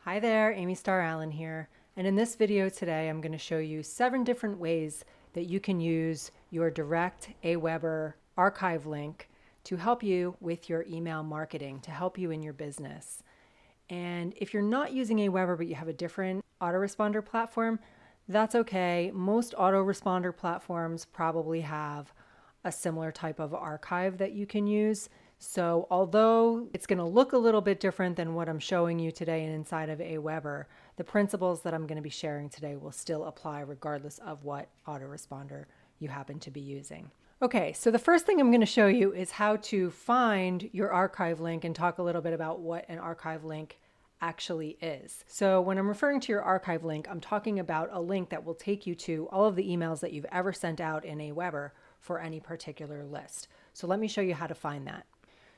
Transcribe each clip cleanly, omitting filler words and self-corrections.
Hi there, Amy Starr Allen here, and in this video today I'm going to show you 7 different ways that you can use your direct Aweber archive link to help you with your email marketing, to help you in your business. And if you're not using Aweber but you have a different autoresponder platform, that's okay. Most autoresponder platforms probably have a similar type of archive that you can use. So although it's going to look a little bit different than what I'm showing you today inside of Aweber, the principles that I'm going to be sharing today will still apply regardless of what autoresponder you happen to be using. Okay, so the first thing I'm going to show you is how to find your archive link and talk a little bit about what an archive link actually is. So when I'm referring to your archive link, I'm talking about a link that will take you to all of the emails that you've ever sent out in Aweber for any particular list. So let me show you how to find that.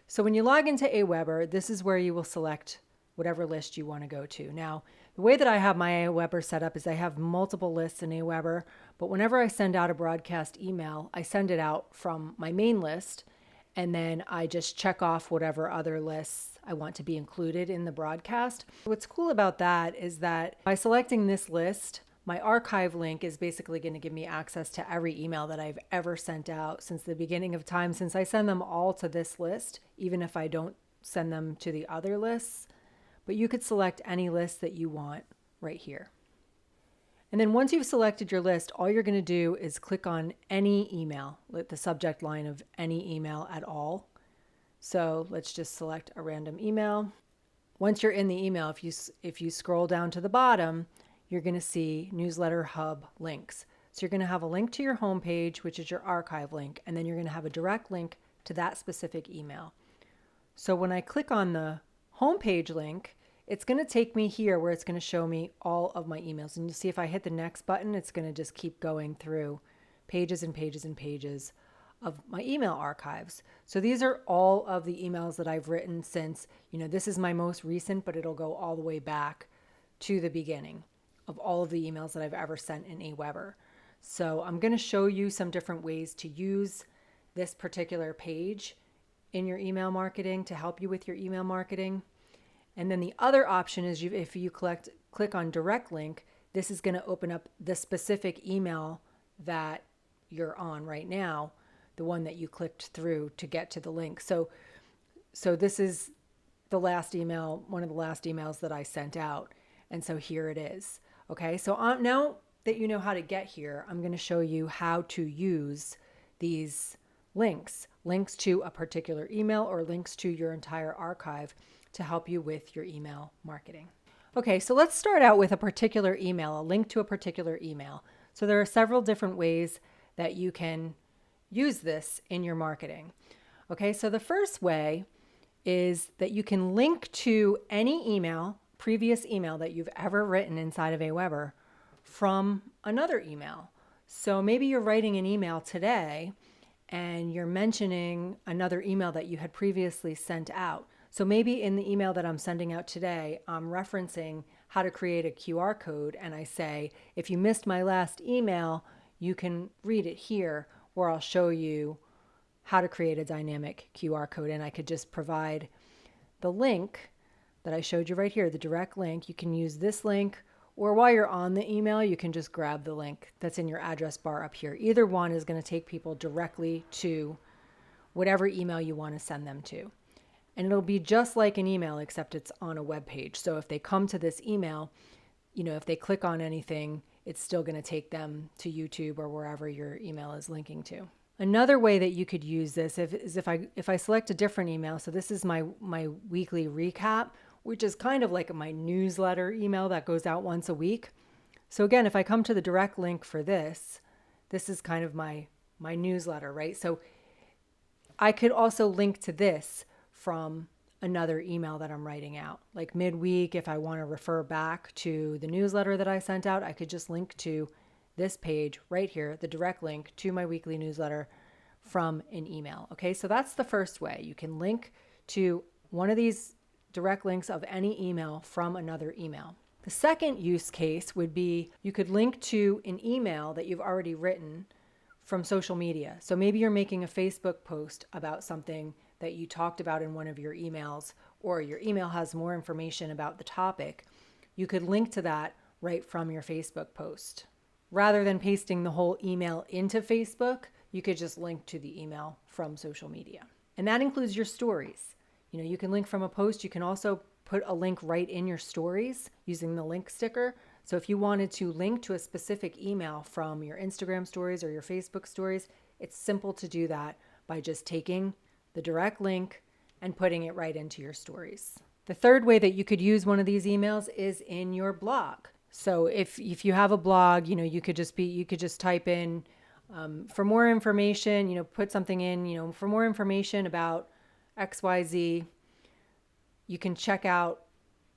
So when you log into Aweber, this is where you will select whatever list you want to go to. Now, the way that I have my Aweber set up is I have multiple lists in Aweber, but whenever I send out a broadcast email, I send it out from my main list, and then I just check off whatever other lists I want to be included in the broadcast. What's cool about that is that by selecting this list, my archive link is basically going to give me access to every email that I've ever sent out since the beginning of time, since I send them all to this list, even if I don't send them to the other lists. But you could select any list that you want right here. And then once you've selected your list, all you're going to do is click on any email, the subject line of any email at all. So let's just select a random email. Once you're in the email, if you scroll down to the bottom, you're going to see Newsletter Hub links. So you're going to have a link to your homepage, which is your archive link, and then you're going to have a direct link to that specific email. So when I click on the homepage link, it's going to take me here where it's going to show me all of my emails. And you see if I hit the next button, it's going to just keep going through pages and pages and pages of my email archives. So these are all of the emails that I've written since, this is my most recent, but it'll go all the way back to the beginning of all of the emails that I've ever sent in Aweber. So I'm going to show you some different ways to use this particular page in your email marketing to help you with your email marketing. And then the other option is if you click on direct link, this is going to open up the specific email that you're on right now, the one that you clicked through to get to the link. So this is the last email, one of the last emails that I sent out. And so here it is. Okay, so now that you know how to get here, I'm going to show you how to use these links to a particular email or links to your entire archive to help you with your email marketing. Okay, so let's start out with a particular email, a link to a particular email. So there are several different ways that you can use this in your marketing. Okay, so the first way is that you can link to any email, previous email that you've ever written inside of Aweber from another email. So maybe you're writing an email today and you're mentioning another email that you had previously sent out. So maybe in the email that I'm sending out today, I'm referencing how to create a QR code, and I say, if you missed my last email, you can read it here, where I'll show you how to create a dynamic QR code. And I could just provide the link that I showed you right here, the direct link. You can use this link, or while you're on the email, you can just grab the link that's in your address bar up here. Either one is going to take people directly to whatever email you want to send them to. And it'll be just like an email, except it's on a web page. So if they come to this email, if they click on anything, it's still going to take them to YouTube or wherever your email is linking to. Another way that you could use this is if I select a different email. So this is my weekly recap, which is kind of like my newsletter email that goes out once a week. So again, if I come to the direct link for this is kind of my newsletter, right? So I could also link to this from another email that I'm writing out. Like midweek, if I want to refer back to the newsletter that I sent out, I could just link to this page right here, the direct link to my weekly newsletter from an email. Okay, so that's the first way. You can link to one of these direct links of any email from another email. The second use case would be you could link to an email that you've already written from social media. So maybe you're making a Facebook post about something that you talked about in one of your emails, or your email has more information about the topic. you could link to that right from your Facebook post. Rather than pasting the whole email into Facebook, you could just link to the email from social media. And that includes your stories. You can link from a post. You can also put a link right in your stories using the link sticker. So if you wanted to link to a specific email from your Instagram stories or your Facebook stories, it's simple to do that by just taking the direct link and putting it right into your stories. The third way that you could use one of these emails is in your blog. So if you have a blog, you could just type in for more information, put something in, for more information about XYZ, you can check out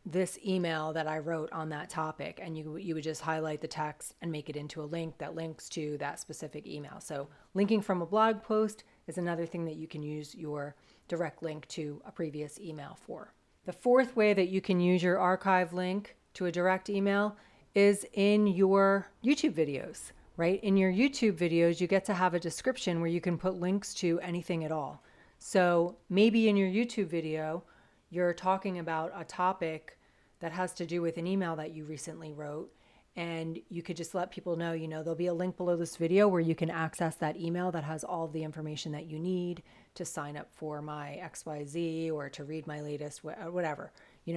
this email that I wrote on that topic, and you would just highlight the text and make it into a link that links to that specific email. So linking from a blog post is another thing that you can use your direct link to a previous email for. The fourth way that you can use your archive link to a direct email is in your YouTube videos, right? In your YouTube videos, you get to have a description where you can put links to anything at all. So maybe in your YouTube video, you're talking about a topic that has to do with an email that you recently wrote, and you could just let people know, there'll be a link below this video where you can access that email that has all of the information that you need to sign up for my XYZ or to read my latest, whatever.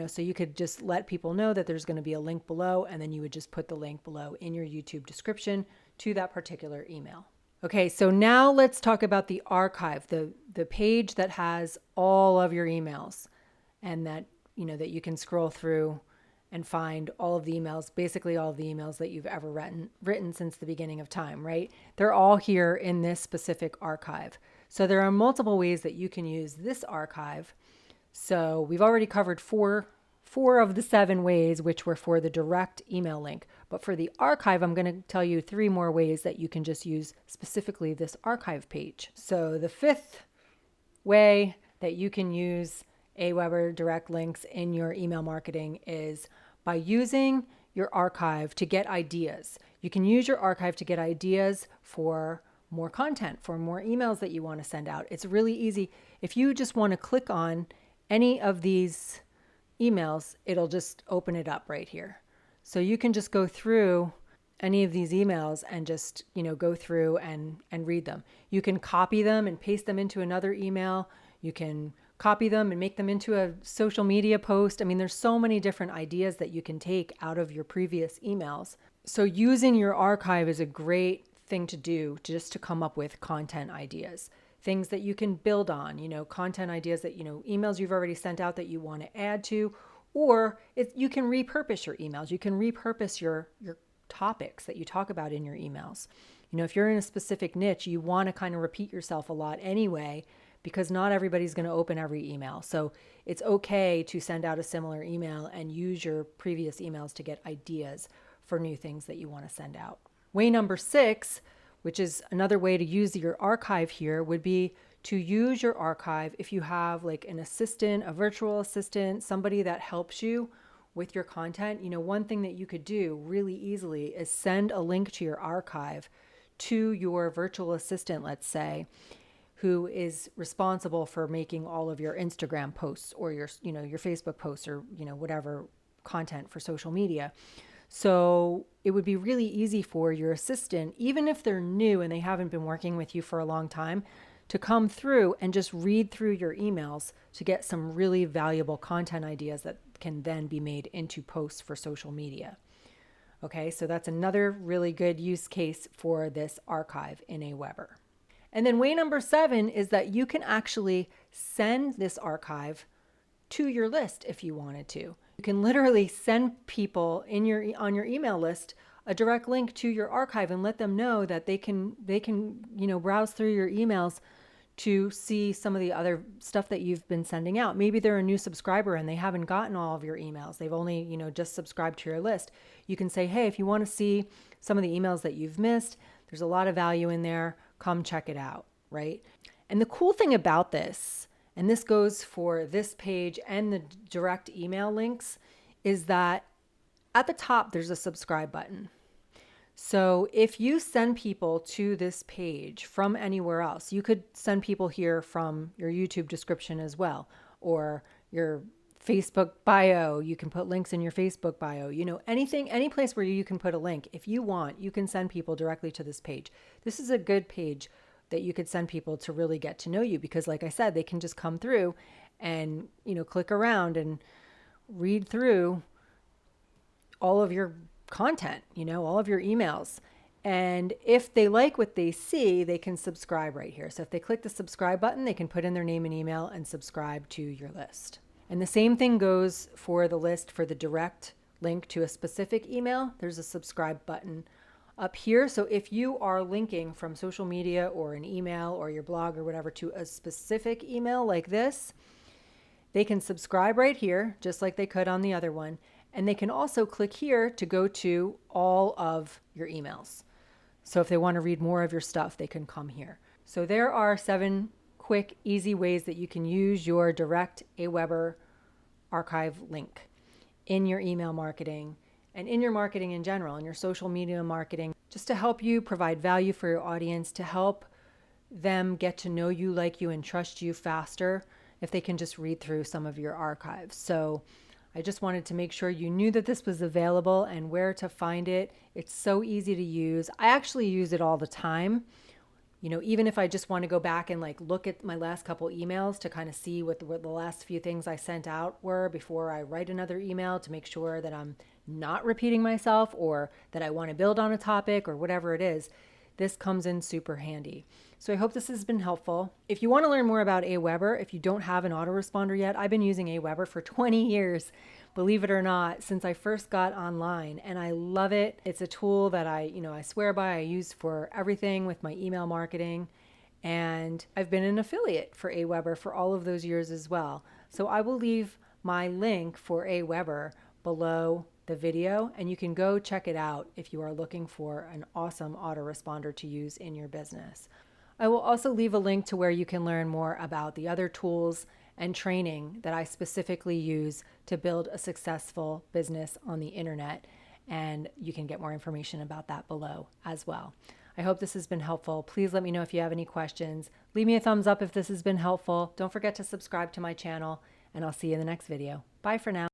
So you could just let people know that there's going to be a link below, and then you would just put the link below in your YouTube description to that particular email. Okay, so now let's talk about the archive, the page that has all of your emails, and that that you can scroll through and find all of the emails, basically all of the emails that you've ever written since the beginning of time, right? They're all here in this specific archive. So there are multiple ways that you can use this archive. So we've already covered four of the 7 ways, which were for the direct email link. But for the archive, I'm going to tell you 3 more ways that you can just use specifically this archive page. So the 5th way that you can use Aweber direct links in your email marketing is by using your archive to get ideas. You can use your archive to get ideas for more content, for more emails that you want to send out. It's really easy. If you just want to click on any of these emails, it'll just open it up right here. So you can just go through any of these emails and just, go through and read them. You can copy them and paste them into another email. You can copy them and make them into a social media post. I mean, there's so many different ideas that you can take out of your previous emails. So using your archive is a great thing to do just to come up with content ideas, things that you can build on, content ideas that, emails you've already sent out that you want to add to, or you can repurpose your emails. You can repurpose your topics that you talk about in your emails. If you're in a specific niche, you want to kind of repeat yourself a lot anyway, because not everybody's going to open every email. So it's okay to send out a similar email and use your previous emails to get ideas for new things that you want to send out. Way number 6, which is another way to use your archive here, would be to use your archive if you have like an assistant, a virtual assistant, somebody that helps you with your content. One thing that you could do really easily is send a link to your archive to your virtual assistant, let's say, who is responsible for making all of your Instagram posts or your Facebook posts or, whatever content for social media. So it would be really easy for your assistant, even if they're new and they haven't been working with you for a long time, to come through and just read through your emails to get some really valuable content ideas that can then be made into posts for social media. Okay, so that's another really good use case for this archive in Aweber. And then way number 7 is that you can actually send this archive to your list if you wanted to. You can literally send people on your email list a direct link to your archive and let them know that they can browse through your emails to see some of the other stuff that you've been sending out. Maybe they're a new subscriber and they haven't gotten all of your emails. They've only, just subscribed to your list. You can say, hey, if you want to see some of the emails that you've missed, there's a lot of value in there. Come check it out, right? And the cool thing about this, and this goes for this page and the direct email links, is that at the top, there's a subscribe button. So if you send people to this page from anywhere else, you could send people here from your YouTube description as well, or your Facebook bio. You can put links in your Facebook bio. You know, anything, any place where you can put a link. If you want, you can send people directly to this page. This is a good page that you could send people to really get to know you, because like I said, they can just come through and, you know, click around and read through all of your content, you know, all of your emails. And if they like what they see, they can subscribe right here. So if they click the subscribe button, they can put in their name and email and subscribe to your list. And the same thing goes for the list for the direct link to a specific email. There's a subscribe button up here. So if you are linking from social media or an email or your blog or whatever to a specific email like this, they can subscribe right here, just like they could on the other one. And they can also click here to go to all of your emails. So if they want to read more of your stuff, they can come here. So there are 7 quick, easy ways that you can use your direct Aweber archive link in your email marketing and in your marketing in general, in your social media marketing, just to help you provide value for your audience, to help them get to know you, like you, and trust you faster if they can just read through some of your archives. So I just wanted to make sure you knew that this was available and where to find it. It's so easy to use. I actually use it all the time. You know, even if I just want to go back and like look at my last couple emails to kind of see what the last few things I sent out were before I write another email, to make sure that I'm not repeating myself or that I want to build on a topic or whatever it is, this comes in super handy. So I hope this has been helpful. If you want to learn more about Aweber, if you don't have an autoresponder yet, I've been using Aweber for 20 years, believe it or not, since I first got online, and I love it. It's a tool that I swear by. I use for everything with my email marketing, and I've been an affiliate for Aweber for all of those years as well. So I will leave my link for Aweber below the video, and you can go check it out if you are looking for an awesome autoresponder to use in your business. I will also leave a link to where you can learn more about the other tools and training that I specifically use to build a successful business on the internet, and you can get more information about that below as well. I hope this has been helpful. Please let me know if you have any questions. Leave me a thumbs up if this has been helpful. Don't forget to subscribe to my channel, and I'll see you in the next video. Bye for now.